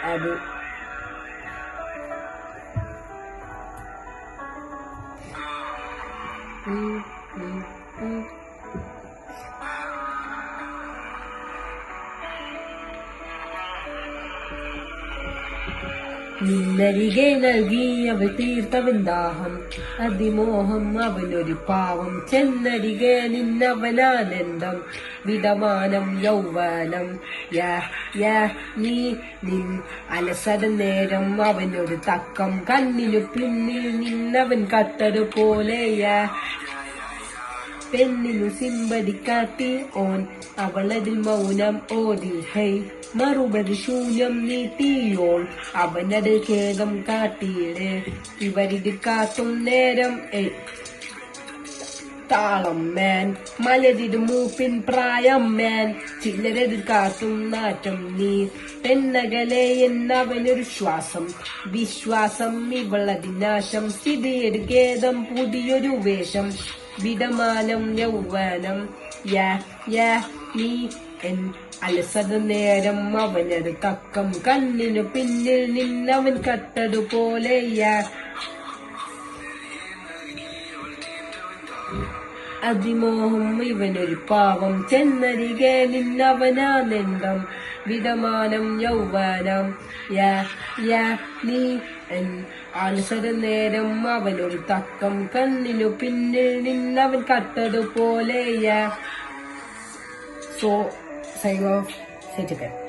അത് നിന്നരികെ നൽകി അവൾ തീർത്തവൻ ദാഹം അതിമോഹം അവനൊരു പാവം ചെന്നരികെ നിന്നവനാനന്ദം വിടമാനം യൗവനം നീ നിൻ അലസര നേരം അവനൊരു തക്കം കണ്ണിനു പിന്നിൽ നിന്നവൻ കട്ടതുപോലെ പെണ്ണിനു സിമ്പതി കാട്ടി ഓൻ അവളതിൽ മൗനം ഓതി ഹൈ മറുപടി ശൂന്യം നീട്ടിയോൾ അവനത് ഖേദം കാട്ടിയിടെ ഇവരിത് കാത്തും നേരം താളം മാൻ മലരിത് മൂപ്പിൻ പ്രായം മാൻ ചിലരത് കാത്തും നാറ്റം നീ പെണ്ണകലെ എന്നവനൊരു ശ്വാസം വിശ്വാസം ഇവളതിനാശം സ്ഥിതിയൊരു ഖേദം പുതിയൊരു വേഷം വിടമാനം യൗവനം നീ എൻ അലസത നേരം അവനത് തക്കം കണ്ണിനു പിന്നിൽ നിന്നവൻ കട്ടതുപോലെ അതിമോഹം ഇവനൊരു പാവം ചെന്നരികെ നിന്നവനാനന്ദം വിടമാനം യൗവനം നീ അലസര നേരം അവനൊരു തക്കം കണ്ണിനു പിന്നിൽ നിന്നവൻ കട്ടതുപോലെ സോ സൈൻ ഓഫ് സെറ്റ്